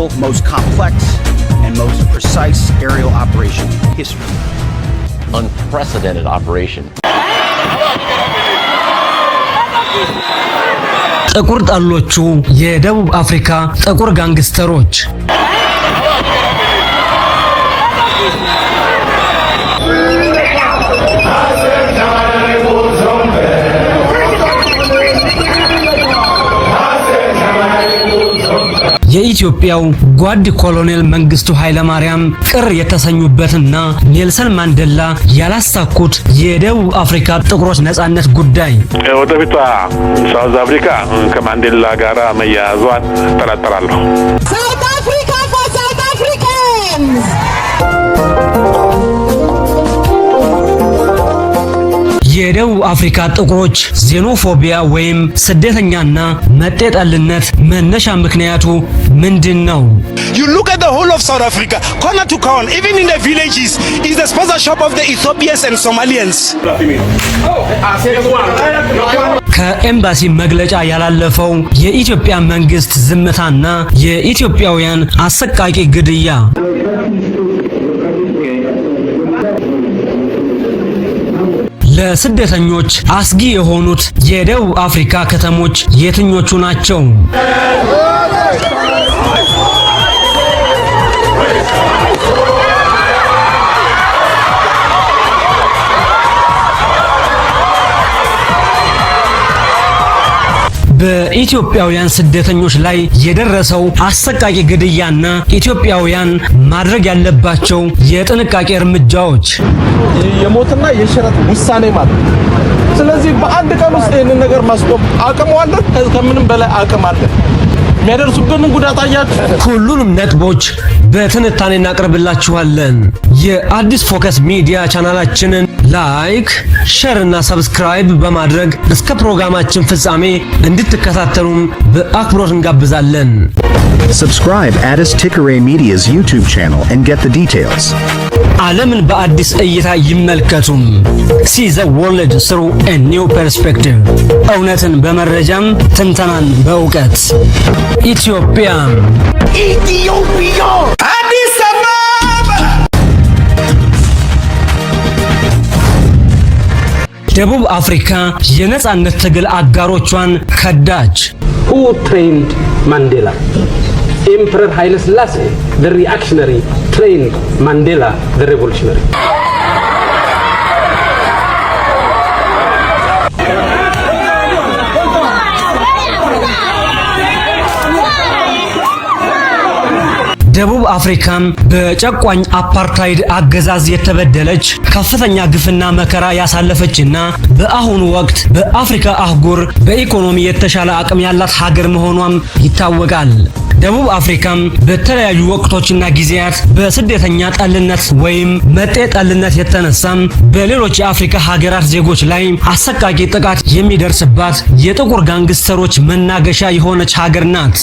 single most complex and most precise aerial operation in history. Unprecedented operation. ጥቁር ጣሎቹ የደቡብ አፍሪካ ጥቁር ጋንግስተሮች የኢትዮጵያው ጓድ ኮሎኔል መንግስቱ ኃይለማርያም ቅር የተሰኙበትና ኔልሰን ማንዴላ ያላሳኩት የደቡብ አፍሪካ ጥቁሮች ነጻነት ጉዳይ ወደፊቷ ሳውዝ አፍሪካ ከማንዴላ ጋራ መያያዟን ተጠራጥራለሁ። ሳውዝ አፍሪካ for South Africans! የደቡብ አፍሪካ ጥቁሮች ዜኖፎቢያ ወይም ስደተኛና መጤጠልነት መነሻ ምክንያቱ ምንድነው? You look at the whole of South Africa, corner to corner, even in the villages, is the sponsorship of the Ethiopians and Somalians. ከኤምባሲ መግለጫ ያላለፈው የኢትዮጵያ መንግስት ዝምታና የኢትዮጵያውያን አሰቃቂ ግድያ ለስደተኞች አስጊ የሆኑት የደቡብ አፍሪካ ከተሞች የትኞቹ ናቸው? በኢትዮጵያውያን ስደተኞች ላይ የደረሰው አሰቃቂ ግድያና ኢትዮጵያውያን ማድረግ ያለባቸው የጥንቃቄ እርምጃዎች የሞትና የሽረት ውሳኔ ማለት። ስለዚህ በአንድ ቀን ውስጥ ይሄንን ነገር ማስቆም አቅም አለን፣ ከምንም በላይ አቅም አለን። የሚያደርሱብንን ጉዳት አያችሁ። ሁሉንም ነጥቦች በትንታኔ እናቀርብላችኋለን። የአዲስ ፎከስ ሚዲያ ቻናላችንን ላይክ፣ ሼር እና ሰብስክራይብ በማድረግ እስከ ፕሮግራማችን ፍጻሜ እንድትከታተሉም በአክብሮት እንጋብዛለን። Subscribe Addis Tikere Media's YouTube channel and get the details. ዓለምን በአዲስ እይታ ይመልከቱም። See the world through a new perspective. እውነትን በመረጃም ትንተናን በእውቀት ኢትዮጵያ Addis Ababa! ደቡብ አፍሪካ የነጻነት ትግል አጋሮቿን ከዳች። Who trained Mandela? Emperor Haile Selassie, the reactionary, trained Mandela, the revolutionary. ደቡብ አፍሪካም በጨቋኝ አፓርታይድ አገዛዝ የተበደለች ከፍተኛ ግፍና መከራ ያሳለፈችና በአሁኑ ወቅት በአፍሪካ አህጉር በኢኮኖሚ የተሻለ አቅም ያላት ሀገር መሆኗም ይታወቃል። ደቡብ አፍሪካም በተለያዩ ወቅቶችና ጊዜያት በስደተኛ ጠልነት ወይም መጤ ጠልነት የተነሳም በሌሎች የአፍሪካ ሀገራት ዜጎች ላይ አሰቃቂ ጥቃት የሚደርስባት የጥቁር ጋንግስተሮች መናገሻ የሆነች ሀገር ናት።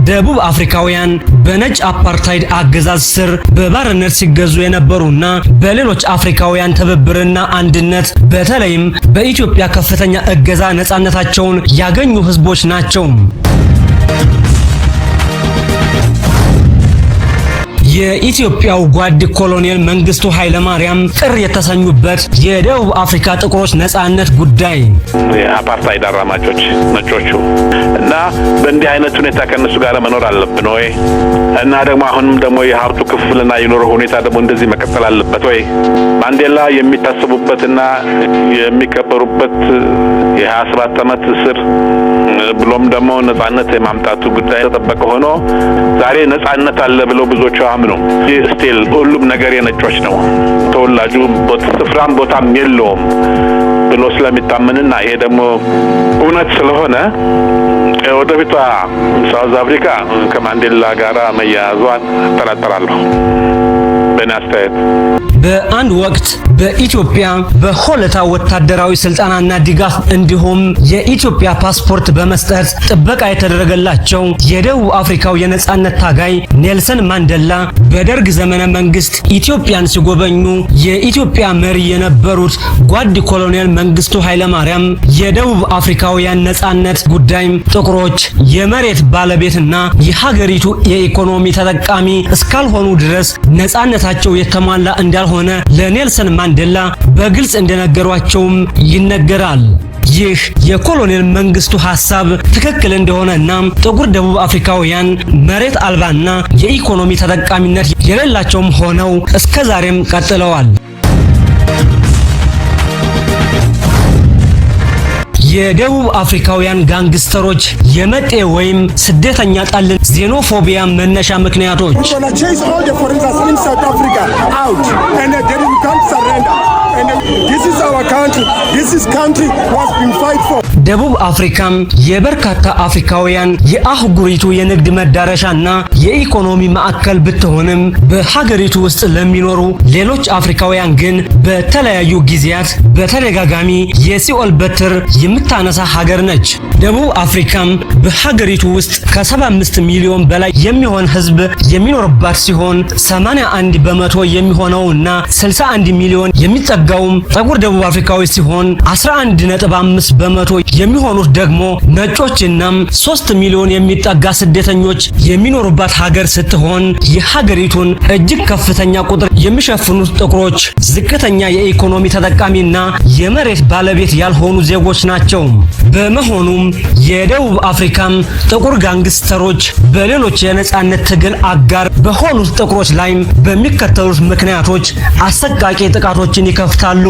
ደቡብ አፍሪካውያን በነጭ አፓርታይድ አገዛዝ ስር በባርነት ሲገዙ የነበሩና በሌሎች አፍሪካውያን ትብብርና አንድነት በተለይም በኢትዮጵያ ከፍተኛ እገዛ ነጻነታቸውን ያገኙ ህዝቦች ናቸው። የኢትዮጵያው ጓድ ኮሎኔል መንግስቱ ኃይለማርያም ቅር የተሰኙበት የደቡብ አፍሪካ ጥቁሮች ነጻነት ጉዳይ የአፓርታይድ አራማጆች ነጮቹ እና በእንዲህ አይነት ሁኔታ ከነሱ ጋር መኖር አለብን ወይ? እና ደግሞ አሁንም ደግሞ የሀብቱ ክፍልና የኑሮ ሁኔታ ደግሞ እንደዚህ መቀጠል አለበት ወይ? ማንዴላ የሚታሰቡበትና የሚከበሩበት የ27 ዓመት እስር ብሎም ደግሞ ነጻነት የማምጣቱ ጉዳይ ተጠበቀ ሆኖ ዛሬ ነጻነት አለ ብለው ብዙዎቹ አምኑ። ስቲል ሁሉም ነገር የነጮች ነው፣ ተወላጁ ስፍራም ቦታም የለውም ብሎ ስለሚታመንና ይሄ ደግሞ እውነት ስለሆነ ወደፊቷ ሳውዝ አፍሪካ ከማንዴላ ጋራ መያያዟን ተጠራጥራለሁ። በናስተያየት በአንድ ወቅት በኢትዮጵያ በሆለታ ወታደራዊ ስልጠናና ድጋፍ እንዲሁም የኢትዮጵያ ፓስፖርት በመስጠት ጥበቃ የተደረገላቸው የደቡብ አፍሪካው የነጻነት ታጋይ ኔልሰን ማንዴላ በደርግ ዘመነ መንግስት ኢትዮጵያን ሲጎበኙ የኢትዮጵያ መሪ የነበሩት ጓድ ኮሎኔል መንግስቱ ኃይለማርያም የደቡብ አፍሪካውያን ነጻነት ጉዳይ ጥቁሮች የመሬት ባለቤትና የሀገሪቱ የኢኮኖሚ ተጠቃሚ እስካልሆኑ ድረስ ነጻነታቸው የተሟላ እንዳልሆነ ለኔልሰን ማንዴላ በግልጽ እንደነገሯቸውም ይነገራል። ይህ የኮሎኔል መንግስቱ ሐሳብ ትክክል እንደሆነና ጥቁር ደቡብ አፍሪካውያን መሬት አልባና የኢኮኖሚ ተጠቃሚነት የሌላቸውም ሆነው እስከዛሬም ቀጥለዋል። የደቡብ አፍሪካውያን ጋንግስተሮች የመጤ ወይም ስደተኛ ጠል ዜኖፎቢያ መነሻ ምክንያቶች ደቡብ አፍሪካም የበርካታ አፍሪካውያን የአህጉሪቱ የንግድ መዳረሻና የኢኮኖሚ ማዕከል ብትሆንም በሀገሪቱ ውስጥ ለሚኖሩ ሌሎች አፍሪካውያን ግን በተለያዩ ጊዜያት በተደጋጋሚ የሲኦል በትር የምታነሳ ሀገር ነች። ደቡብ አፍሪካም በሀገሪቱ ውስጥ ከ75 ሚሊዮን በላይ የሚሆን ህዝብ የሚኖርባት ሲሆን 81 በመቶ የሚሆነውና 61 ሚሊዮን የሚጠጋውም ጥቁር ደቡብ አፍሪካዊ ሲሆን 11.5 በመቶ የሚሆኑት ደግሞ ነጮችና 3 ሚሊዮን የሚጠጋ ስደተኞች የሚኖሩባት ሀገር ስትሆን የሀገሪቱን እጅግ ከፍተኛ ቁጥር የሚሸፍኑት ጥቁሮች ዝቅተኛ የኢኮኖሚ ተጠቃሚና የመሬት ባለቤት ያልሆኑ ዜጎች ናቸው። በመሆኑም የደቡብ አፍሪካም ጥቁር ጋንግስተሮች በሌሎች የነጻነት ትግል አጋር በሆኑት ጥቁሮች ላይ በሚከተሉት ምክንያቶች አሰቃቂ ጥቃቶችን ይከፍታሉ።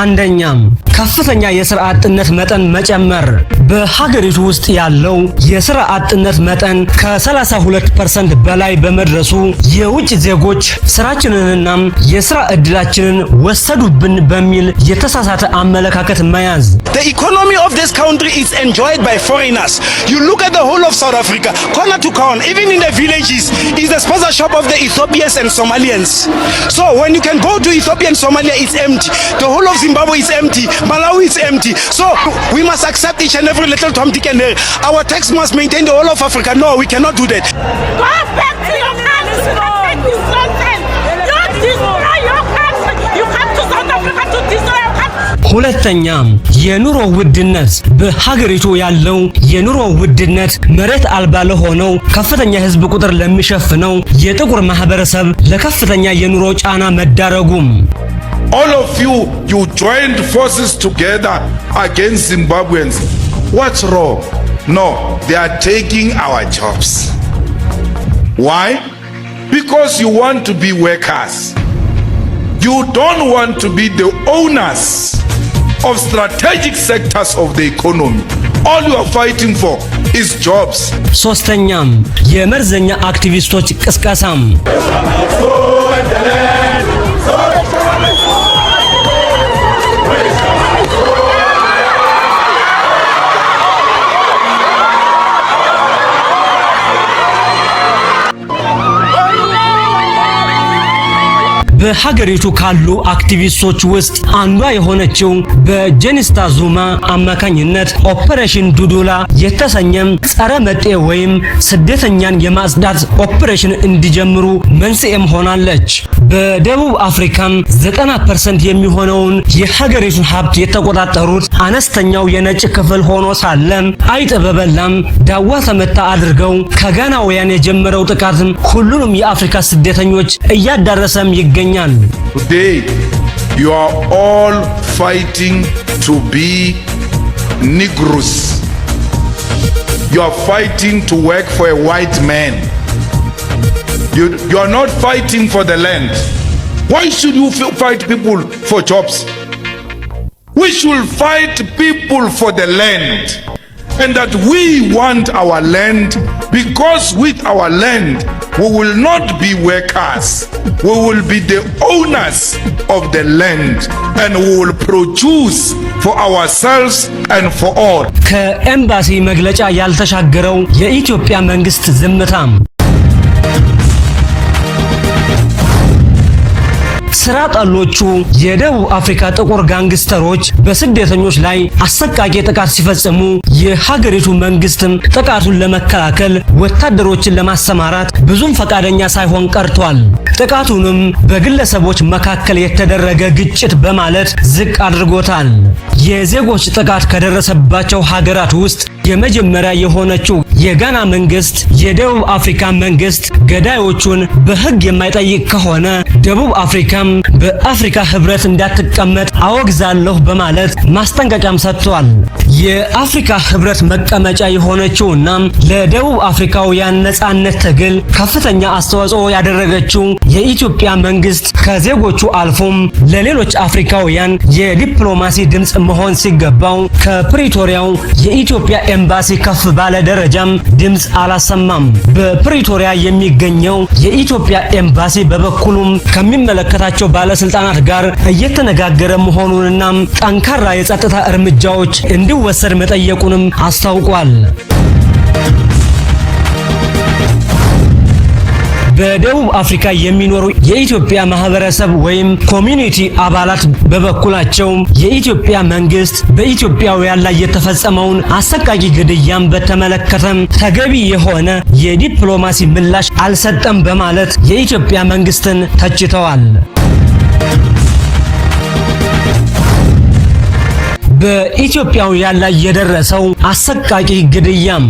አንደኛም ከፍተኛ የሥራ አጥነት መጠን መጨመር። በሀገሪቱ ውስጥ ያለው የሥራ አጥነት መጠን ከ32% በላይ በመድረሱ የውጭ ዜጎች ስራችንንና የሥራ ዕድላችንን ወሰዱብን በሚል የተሳሳተ አመለካከት መያዝ። The economy of this country is enjoyed by foreigners. You look at the whole of South Africa, corner to corner, even in the villages, is the sponsorship of the Ethiopians and Somalians. So when you can go to Ethiopia and Somalia, it's empty. The whole of Zimbabwe is empty. Malawi is empty. So we must accept each and every little Tom, Dick and Harry. Our tax must maintain the whole of Africa. No, we cannot do that. Go back to your country. You destroy your country. You come to South Africa to destroy your country. ሁለተኛም የኑሮ ውድነት። በሀገሪቱ ያለው የኑሮ ውድነት መሬት አልባ ለሆነው ከፍተኛ ህዝብ ቁጥር ለሚሸፍነው የጥቁር ማህበረሰብ ለከፍተኛ የኑሮ ጫና መዳረጉም። All of you joined forces together against Zimbabweans. What's wrong? No, they are taking our jobs. Why? Because you want to be workers. You don't want to be the owners of strategic sectors of the economy. All you are fighting for is jobs. ሶስተኛም የመርዘኛ አክቲቪስቶች ቅስቀሳም። በሀገሪቱ ካሉ አክቲቪስቶች ውስጥ አንዷ የሆነችው በጄኒስታ ዙማ አማካኝነት ኦፕሬሽን ዱዱላ የተሰኘም ጸረ መጤ ወይም ስደተኛን የማጽዳት ኦፕሬሽን እንዲጀምሩ መንስኤም ሆናለች። በደቡብ አፍሪካም 90% የሚሆነውን የሀገሪቱን ሀብት የተቆጣጠሩት አነስተኛው የነጭ ክፍል ሆኖ ሳለ አይጥ በበላም ዳዋ ተመታ አድርገው ከጋናውያን የጀመረው ጥቃት ሁሉንም የአፍሪካ ስደተኞች እያዳረሰም ይገኛል። Today, you are all fighting to be Negroes. You are fighting to work for a white man. You are not fighting for the land. Why should you fight people for jobs? We should fight people for the land. And that we want our land, because with our land we will not be workers, we will be the owners of the land, and we will produce for ourselves and for all. ከኤምባሲ መግለጫ ያልተሻገረው የኢትዮጵያ መንግስት ዝምታም። ስራ ጠሎቹ የደቡብ አፍሪካ ጥቁር ጋንግስተሮች በስደተኞች ላይ አሰቃቂ ጥቃት ሲፈጽሙ የሀገሪቱ መንግስትም ጥቃቱን ለመከላከል ወታደሮችን ለማሰማራት ብዙም ፈቃደኛ ሳይሆን ቀርቷል። ጥቃቱንም በግለሰቦች መካከል የተደረገ ግጭት በማለት ዝቅ አድርጎታል። የዜጎች ጥቃት ከደረሰባቸው ሀገራት ውስጥ የመጀመሪያ የሆነችው የጋና መንግስት የደቡብ አፍሪካ መንግስት ገዳዮቹን በህግ የማይጠይቅ ከሆነ ደቡብ አፍሪካም በአፍሪካ ህብረት እንዳትቀመጥ አወግዛለሁ በማለት ማስጠንቀቂያም ሰጥቷል። የአፍሪካ ህብረት መቀመጫ የሆነችውና ለደቡብ አፍሪካውያን ነጻነት ትግል ከፍተኛ አስተዋጽኦ ያደረገችው የኢትዮጵያ መንግስት ከዜጎቹ አልፎም ለሌሎች አፍሪካውያን የዲፕሎማሲ ድምጽ መሆን ሲገባው ከፕሪቶሪያው የኢትዮጵያ ኤምባሲ ከፍ ባለ ደረጃም ድምጽ አላሰማም። በፕሪቶሪያ የሚገኘው የኢትዮጵያ ኤምባሲ በበኩሉም ከሚመለከታቸው ባለስልጣናት ጋር እየተነጋገረ መሆኑንና ጠንካራ የጸጥታ እርምጃዎች እንዲወሰድ መጠየቁንም አስታውቋል። በደቡብ አፍሪካ የሚኖሩ የኢትዮጵያ ማህበረሰብ ወይም ኮሚኒቲ አባላት በበኩላቸው የኢትዮጵያ መንግስት በኢትዮጵያውያን ላይ የተፈጸመውን አሰቃቂ ግድያን በተመለከተ ተገቢ የሆነ የዲፕሎማሲ ምላሽ አልሰጠም በማለት የኢትዮጵያ መንግስትን ተችተዋል። በኢትዮጵያውያን ላይ የደረሰው አሰቃቂ ግድያም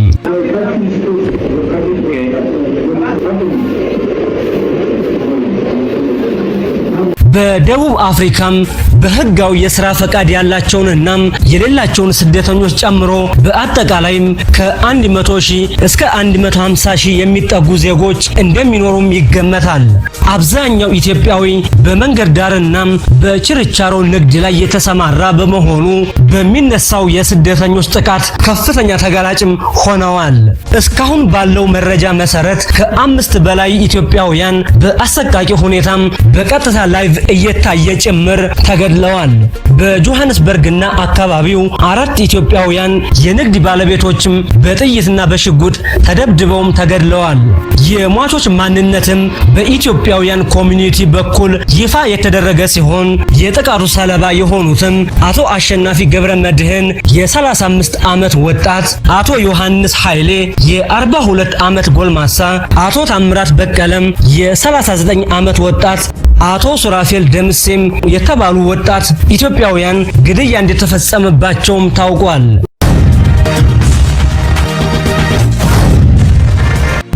በደቡብ አፍሪካም በህጋዊ የሥራ ፈቃድ ያላቸውንና የሌላቸውን ስደተኞች ጨምሮ በአጠቃላይም ከ100 ሺህ እስከ 150 ሺህ የሚጠጉ ዜጎች እንደሚኖሩም ይገመታል። አብዛኛው ኢትዮጵያዊ በመንገድ ዳርና በችርቻሮ ንግድ ላይ የተሰማራ በመሆኑ በሚነሳው የስደተኞች ጥቃት ከፍተኛ ተጋላጭም ሆነዋል። እስካሁን ባለው መረጃ መሰረት ከ5 በላይ ኢትዮጵያውያን በአሰቃቂ ሁኔታም በቀጥታ ላይቭ እየታየ ጭምር ተገድለዋል። በጆሃንስበርግና አካባቢው 4 ኢትዮጵያውያን የንግድ ባለቤቶችም በጥይትና በሽጉጥ ተደብድበውም ተገድለዋል። የሟቾች ማንነትም በኢትዮጵያውያን ኮሚኒቲ በኩል ይፋ የተደረገ ሲሆን የጥቃቱ ሰለባ የሆኑትም አቶ አሸናፊ ገብረመድህን የ35 ዓመት ወጣት፣ አቶ ዮሐንስ ኃይሌ የ42 ዓመት ጎልማሳ፣ አቶ ታምራት በቀለም የ39 ዓመት ወጣት፣ አቶ ሱራፌል ደምሴም የተባሉ ወጣት ኢትዮጵያውያን ግድያ እንደተፈጸመባቸውም ታውቋል።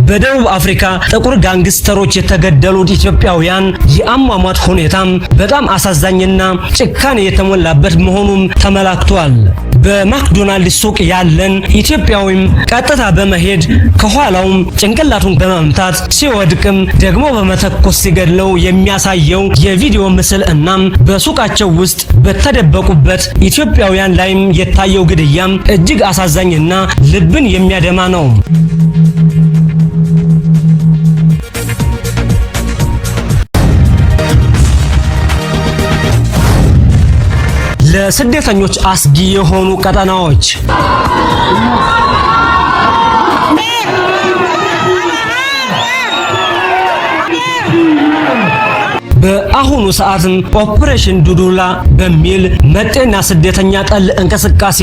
በደቡብ አፍሪካ ጥቁር ጋንግስተሮች የተገደሉት ኢትዮጵያውያን የአሟሟት ሁኔታም በጣም አሳዛኝና ጭካኔ የተሞላበት መሆኑም ተመላክቷል። በማክዶናልድ ሱቅ ያለን ኢትዮጵያዊም ቀጥታ በመሄድ ከኋላውም ጭንቅላቱን በመምታት ሲወድቅም ደግሞ በመተኮስ ሲገድለው የሚያሳየው የቪዲዮ ምስል እናም በሱቃቸው ውስጥ በተደበቁበት ኢትዮጵያውያን ላይም የታየው ግድያም እጅግ አሳዛኝና ልብን የሚያደማ ነው። ለስደተኞች አስጊ የሆኑ ቀጠናዎች በአሁኑ ሰዓትም ኦፕሬሽን ዱዱላ በሚል መጤና ስደተኛ ጠል እንቅስቃሴ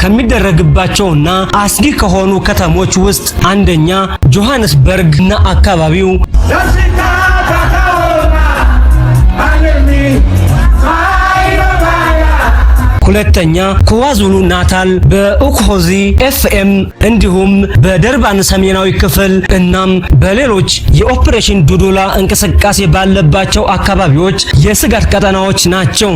ከሚደረግባቸውና አስጊ ከሆኑ ከተሞች ውስጥ አንደኛ ጆሃንስበርግ እና አካባቢው፣ ሁለተኛ ኩዋዙሉ ናታል በኡክሆዚ ኤፍኤም እንዲሁም በደርባን ሰሜናዊ ክፍል እናም በሌሎች የኦፕሬሽን ዱዱላ እንቅስቃሴ ባለባቸው አካባቢዎች የስጋት ቀጠናዎች ናቸው።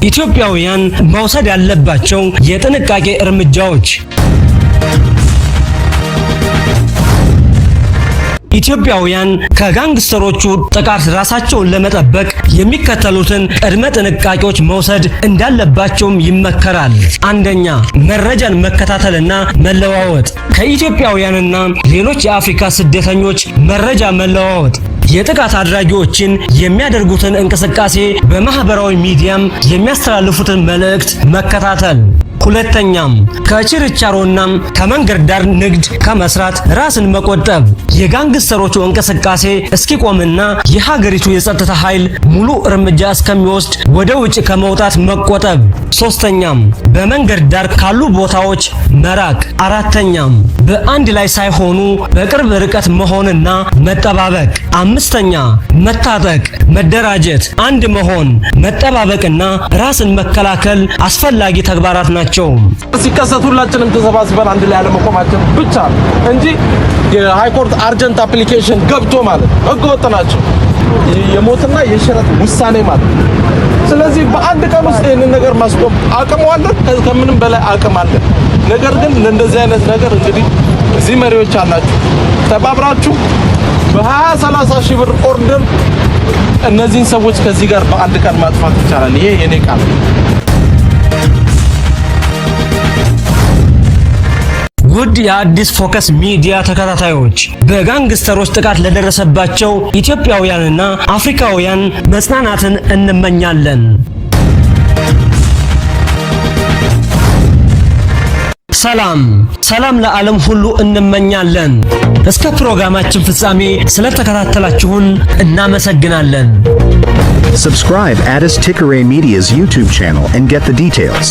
ኢትዮጵያውያን መውሰድ ያለባቸው የጥንቃቄ እርምጃዎች ኢትዮጵያውያን ከጋንግስተሮቹ ጥቃት ራሳቸውን ለመጠበቅ የሚከተሉትን ቅድመ ጥንቃቄዎች መውሰድ እንዳለባቸውም ይመከራል። አንደኛ፣ መረጃን መከታተልና መለዋወጥ። ከኢትዮጵያውያንና ሌሎች የአፍሪካ ስደተኞች መረጃ መለዋወጥ። የጥቃት አድራጊዎችን የሚያደርጉትን እንቅስቃሴ በማህበራዊ ሚዲያም የሚያስተላልፉትን መልእክት መከታተል። ሁለተኛም ከችርቻሮና ከመንገድ ዳር ንግድ ከመስራት ራስን መቆጠብ። የጋንግስተሮቹ እንቅስቃሴ እስኪቆምና የሀገሪቱ የጸጥታ ኃይል ሙሉ እርምጃ እስከሚወስድ ወደ ውጭ ከመውጣት መቆጠብ። ሶስተኛም በመንገድ ዳር ካሉ ቦታዎች መራቅ። አራተኛም በአንድ ላይ ሳይሆኑ በቅርብ ርቀት መሆንና መጠባበቅ። አምስተኛ መታጠቅ፣ መደራጀት፣ አንድ መሆን፣ መጠባበቅና ራስን መከላከል አስፈላጊ ተግባራት ናቸው። ሲከሰት ሁላችንም ተሰባስበን አንድ ላይ አለመቆማችን ብቻ እንጂ የሃይኮርት አርጀንት አፕሊኬሽን ገብቶ ማለት ህገወጥ ናቸው። የሞትና የሽረት ውሳኔ ማለት። ስለዚህ በአንድ ቀን ውስጥ ይህንን ነገር ማስቆም አቅም አለን፣ ከምንም በላይ አቅም አለን። ነገር ግን ለእንደዚህ አይነት ነገር እንግዲህ እዚህ መሪዎች አላችሁ፣ ተባብራችሁ በ20-30 ሺህ ብር ኦርደር እነዚህን ሰዎች ከዚህ ጋር በአንድ ቀን ማጥፋት ይቻላል። ይሄ የኔ ቃል። ውድ የአዲስ ፎከስ ሚዲያ ተከታታዮች በጋንግስተሮች ጥቃት ለደረሰባቸው ኢትዮጵያውያንና አፍሪካውያን መጽናናትን እንመኛለን። ሰላም ለዓለም ሁሉ እንመኛለን። እስከ ፕሮግራማችን ፍጻሜ ስለተከታተላችሁን እናመሰግናለን። Subscribe Addis Tikere Media's YouTube channel and get the details.